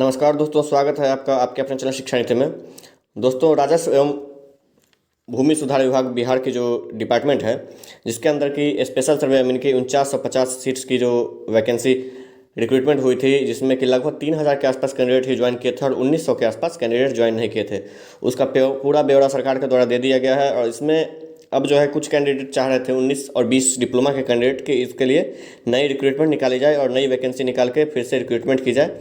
नमस्कार दोस्तों, स्वागत है आपका आपके अपने चैनल शिक्षा नीति में। दोस्तों, राजस्व एवं भूमि सुधार विभाग बिहार की जो डिपार्टमेंट है, जिसके अंदर की स्पेशल सर्वे अमीन की 4950 सीट्स की जो वैकेंसी रिक्रूटमेंट हुई थी, जिसमें कि लगभग 3000 के आसपास कैंडिडेट ही ज्वाइन किए थे और 1900 के आसपास कैंडिडेट ज्वाइन नहीं किए थे। उसका पूरा ब्यौरा सरकार के द्वारा दे दिया गया है। और इसमें अब जो है कुछ कैंडिडेट चाह रहे थे 19 और 20 डिप्लोमा के कैंडिडेट के इसके लिए नई रिक्रूटमेंट निकाली जाए और नई वैकेंसी निकाल के फिर से रिक्रूटमेंट की जाए,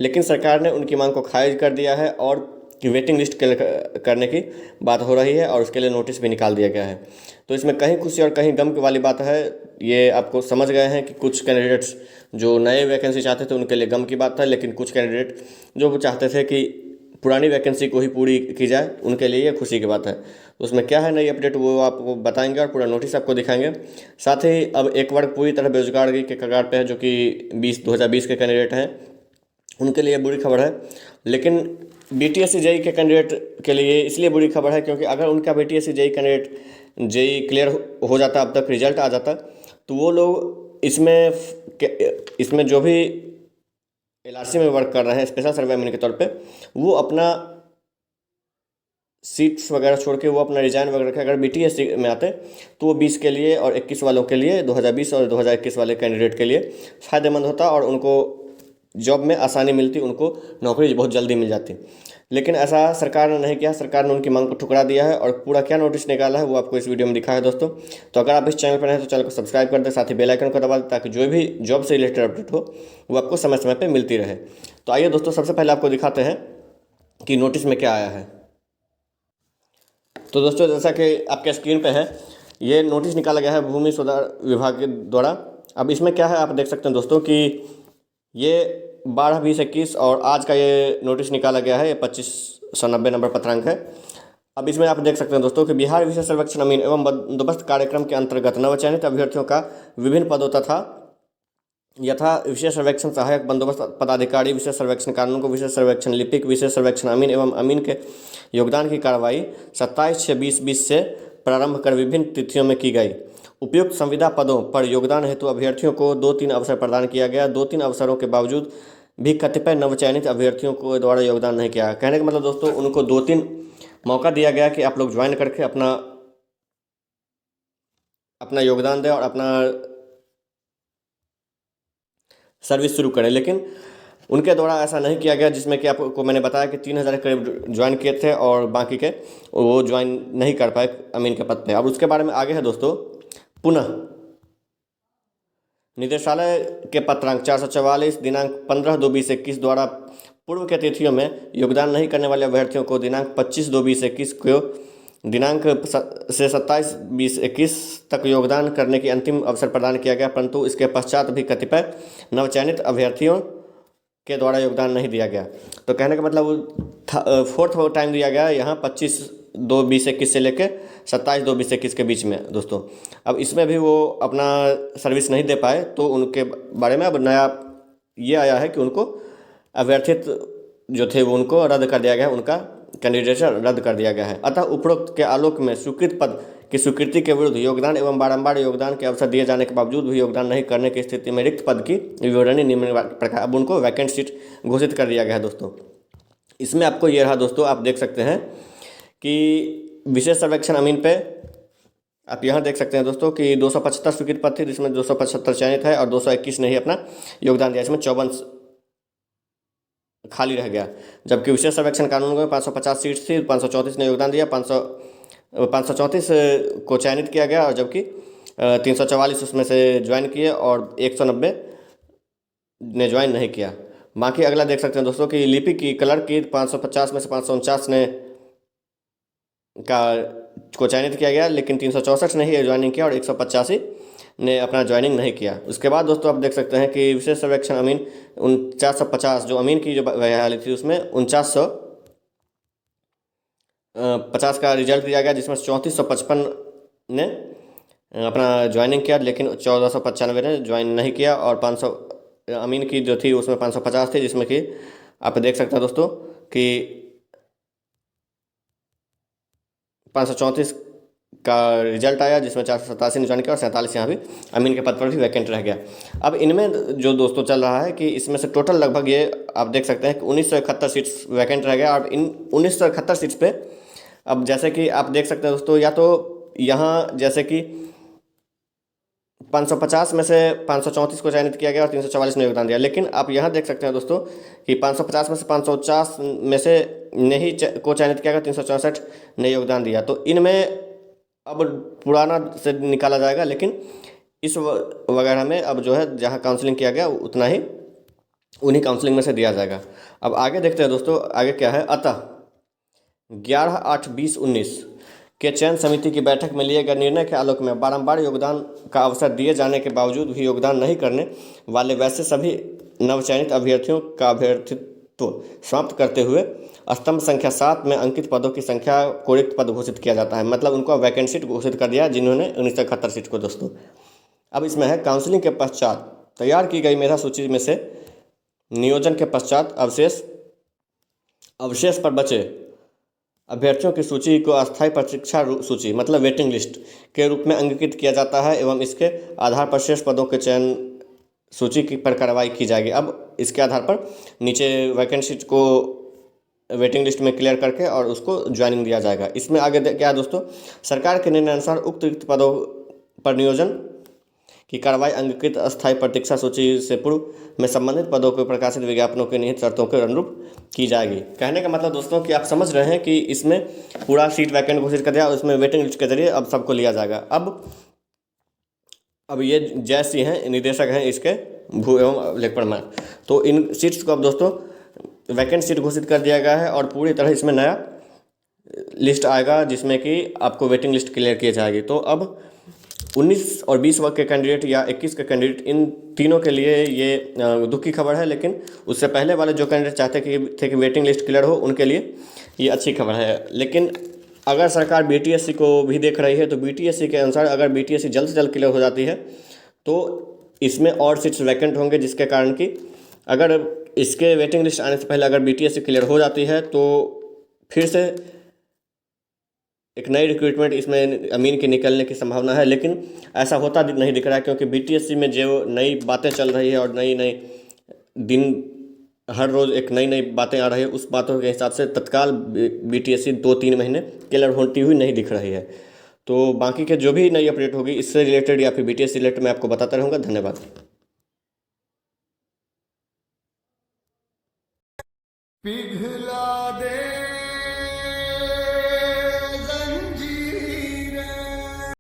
लेकिन सरकार ने उनकी मांग को खारिज कर दिया है और वेटिंग लिस्ट करने की बात हो रही है और उसके लिए नोटिस भी निकाल दिया गया है। तो इसमें कहीं खुशी और कहीं गम की वाली बात है। ये आपको समझ गए हैं कि कुछ कैंडिडेट्स जो नए वैकेंसी चाहते थे उनके लिए गम की बात है, लेकिन कुछ कैंडिडेट जो चाहते थे कि पुरानी वैकेंसी को ही पूरी की जाए उनके लिए ये खुशी की बात है। तो उसमें क्या है नई अपडेट वो आपको बताएंगे और पूरा नोटिस आपको दिखाएंगे। साथ ही अब एक वर्ग पूरी तरह बेरोजगारी के कगार पे है, जो कि 2020 के कैंडिडेट हैं, उनके लिए बुरी खबर है। लेकिन बीटीएससी जेई के कैंडिडेट के लिए इसलिए बुरी खबर है क्योंकि अगर उनका BTSC JE candidate JE clear हो जाता, अब तक रिजल्ट आ जाता, तो वो लोग इसमें जो भी एलआरसी में वर्क कर रहे हैं स्पेशल सर्वे अमीन के तौर पे, वो अपना सीट्स वगैरह छोड़ के वो अपना रिजाइन वगैरह रखे। अगर बीटीएससी में आते तो वो 20 के लिए और 21 वालों के लिए, 2020 और 2021 वाले कैंडिडेट के लिए फ़ायदेमंद होता और उनको जॉब में आसानी मिलती, उनको नौकरी बहुत जल्दी मिल जाती। लेकिन ऐसा सरकार ने नहीं किया। सरकार ने उनकी मांग को ठुकरा दिया है और पूरा क्या नोटिस निकाला है वो आपको इस वीडियो में दिखा है दोस्तों। तो अगर आप इस चैनल पर हैं तो चैनल को सब्सक्राइब कर दें, साथ ही बेल आइकन को दबा दें ताकि जो भी जॉब से रिलेटेड अपडेट हो वो आपको समय समय पर मिलती रहे। तो आइए दोस्तों, सबसे पहले आपको दिखाते हैं कि नोटिस में क्या आया है। तो दोस्तों, जैसा कि आपके स्क्रीन पे है, ये नोटिस निकाला गया है भूमि सुधार विभाग के द्वारा। अब इसमें क्या है आप देख सकते हैं दोस्तों कि ये 12/20/21 और आज का ये नोटिस निकाला गया है, ये 2590 नंबर पत्रांक है। अब इसमें आप देख सकते हैं दोस्तों कि बिहार विशेष सर्वेक्षण अमीन एवं बंदोबस्त कार्यक्रम के अंतर्गत नवचयनित अभ्यर्थियों का विभिन्न पदों तथा यथा विशेष सर्वेक्षण सहायक, बंदोबस्त पदाधिकारी, विशेष सर्वेक्षण कानून को, विशेष सर्वेक्षण लिपिक, विशेष सर्वेक्षण अमीन एवं अमीन के योगदान की कार्रवाई 27/6/2020 से प्रारंभ कर विभिन्न तिथियों में की गई। उपयुक्त संविदा पदों पर योगदान हेतु अभ्यर्थियों को 2-3 अवसर प्रदान किया गया। 2-3 अवसरों के बावजूद भी कतिपय नवचयनित अभ्यर्थियों को द्वारा योगदान नहीं किया। कहने का मतलब दोस्तों, उनको 2-3 मौका दिया गया कि आप लोग ज्वाइन करके अपना अपना योगदान दें और अपना सर्विस शुरू करें, लेकिन उनके द्वारा ऐसा नहीं किया गया, जिसमें कि आपको मैंने बताया कि 3000 के करीब ज्वाइन किए थे और बाकी के वो ज्वाइन नहीं कर पाए अमीन के पद पे। अब उसके बारे में आगे है दोस्तों, पुनः निदेशालय के पत्रांक 444 दिनांक 15/2/2021 द्वारा पूर्व के तिथियों में योगदान नहीं करने वाले अभ्यर्थियों को दिनांक 25/2/2021 को दिनांक से 27/20/21 तक योगदान करने की अंतिम अवसर प्रदान किया गया, परंतु इसके पश्चात भी कतिपय नवचयनित अभ्यर्थियों के द्वारा योगदान नहीं दिया गया। तो कहने का मतलब फोर्थ टाइम दिया गया यहाँ 25/2/2021 से लेकर 27/2/2021 के बीच में दोस्तों। अब इसमें भी वो अपना सर्विस नहीं दे पाए, तो उनके बारे में अब नया ये आया है कि उनको अभ्यर्थित जो थे वो उनको रद्द कर दिया गया है, उनका कैंडिडेचर रद्द कर दिया गया है। अतः उपरोक्त के आलोक में स्वीकृत पद की स्वीकृति के विरुद्ध योगदान एवं बारंबार योगदान के अवसर दिए जाने के बावजूद भी योगदान नहीं करने की स्थिति में रिक्त पद की विवरणी निम्न प्रकार, अब उनको वैकेंट सीट घोषित कर दिया गया है दोस्तों। इसमें आपको ये रहा दोस्तों, आप देख सकते हैं कि विशेष सर्वेक्षण अमीन पे आप यहाँ देख सकते हैं दोस्तों कि 275 स्वीकृत पद थे, जिसमें 275 चयनित है और 221 ने ही अपना योगदान दिया। इसमें 54 खाली रह गया। जबकि विशेष सर्वेक्षण कानून में 550 सीट थी, 534 ने योगदान दिया, 534 को चयनित किया गया और जबकि 344 उसमें से ज्वाइन किए और 190 ने ज्वाइन नहीं किया। बाकी अगला देख सकते हैं दोस्तों कि लिपि की क्लर्क की 550 में से 549 ने को चयनित किया गया, लेकिन 364 ने ही ज्वाइनिंग किया और 185 ने अपना ज्वाइनिंग नहीं किया। उसके बाद दोस्तों आप देख सकते हैं कि विशेष सर्वेक्षण अमीन 4950 जो अमीन की जो बहाली थी उसमें 4950 का रिजल्ट दिया गया, जिसमें 3455 ने अपना ज्वाइनिंग किया, लेकिन 1495 ने ज्वाइन नहीं किया और 500 अमीन की जो थी उसमें 550 थी, जिसमें कि आप देख सकते हैं दोस्तों कि 534 का रिजल्ट आया, जिसमें 487 निशान के और 47 यहाँ भी अमीन के पद पर भी वैकेंट रह गया। अब इनमें जो दोस्तों चल रहा है कि इसमें से टोटल लगभग ये आप देख सकते हैं कि 1971 सीट्स वैकेंट रह गया। और इन 1971 सीट्स पे अब जैसे कि आप देख सकते हैं दोस्तों, या तो यहाँ जैसे कि 550 में से 534 को चयनित किया गया और 344 ने योगदान दिया। लेकिन आप यहाँ देख सकते हैं दोस्तों कि 550 में से 549 में से नहीं को चयनित किया गया, 364 ने योगदान दिया। तो इनमें अब पुराना से निकाला जाएगा, लेकिन इस वगैरह में अब जो है जहाँ काउंसलिंग किया गया उतना ही उन्हीं काउंसलिंग में से दिया जाएगा। अब आगे देखते हैं दोस्तों, आगे क्या है। अतः 11/8/2019 के चयन समिति की बैठक में लिए गए निर्णय के आलोक में बारंबार योगदान का अवसर दिए जाने के बावजूद भी योगदान नहीं करने वाले वैसे सभी नवचयनित अभ्यर्थियों का अभ्यर्थित्व समाप्त करते हुए स्तंभ संख्या 7 में अंकित पदों की संख्या को रिक्त पद घोषित किया जाता है। मतलब उनको वैकेंट सीट घोषित कर दिया जिन्होंने 1971 सीट को दोस्तों। अब इसमें है काउंसलिंग के पश्चात तैयार की गई मेधा सूची में से नियोजन के पश्चात अवशेष पर बचे अभ्यर्थियों की सूची को अस्थायी प्रतीक्षा सूची मतलब वेटिंग लिस्ट के रूप में अंकित किया जाता है एवं इसके आधार पर शेष पदों के चयन सूची की पर कार्रवाई की जाएगी। अब इसके आधार पर नीचे वैकेंट सीट को वेटिंग लिस्ट में क्लियर करके और उसको ज्वाइनिंग दिया जाएगा। इसमें आगे क्या है दोस्तों, सरकार के निर्णय अनुसार उक्त रिक्त पदों पर नियोजन की कार्रवाई अंकित अस्थायी प्रतीक्षा सूची से पूर्व में संबंधित पदों के प्रकाशित विज्ञापनों के निहित शर्तों के अनुरूप की जाएगी। कहने का मतलब दोस्तों कि आप समझ रहे हैं कि इसमें पूरा सीट वैकेंट घोषित कर दिया और उसमें वेटिंग लिस्ट के जरिए अब सबको लिया जाएगा। अब ये जैसी हैं निदेशक हैं इसके भू एवं लेखपाल मार्ग, तो इन सीट्स को अब दोस्तों वैकेंट सीट घोषित कर दिया गया है और पूरी तरह इसमें नया लिस्ट आएगा जिसमें कि आपको वेटिंग लिस्ट क्लियर की जाएगी। तो अब 19 और 20 वर्ग के कैंडिडेट या 21 के कैंडिडेट, इन तीनों के लिए ये दुख की खबर है। लेकिन उससे पहले वाले जो कैंडिडेट चाहते थे कि वेटिंग लिस्ट क्लियर हो, उनके लिए ये अच्छी खबर है। लेकिन अगर सरकार बीटीएससी को भी देख रही है तो बीटीएससी के अनुसार अगर बीटीएससी जल्द से जल्द क्लियर हो जाती है तो इसमें और सीट्स वैकेंट होंगे, जिसके कारण कि अगर इसके वेटिंग लिस्ट आने से पहले अगर बीटीएससी क्लियर हो जाती है तो फिर से एक नई रिक्रूटमेंट इसमें अमीन के निकलने की संभावना है। लेकिन ऐसा होता नहीं दिख रहा है, क्योंकि बीटीएससी में जो नई बातें चल रही है और नई नई दिन हर रोज़ एक नई नई बातें आ रही है, उस बातों के हिसाब से तत्काल बीटीएससी 2-3 महीने क्लियर होती हुई नहीं दिख रही है। तो बाकी के जो भी नई अपडेट होगी इससे रिलेटेड या फिर बीटीएससी रिलेटेड मैं आपको बताता रहूँगा। धन्यवाद। पिघल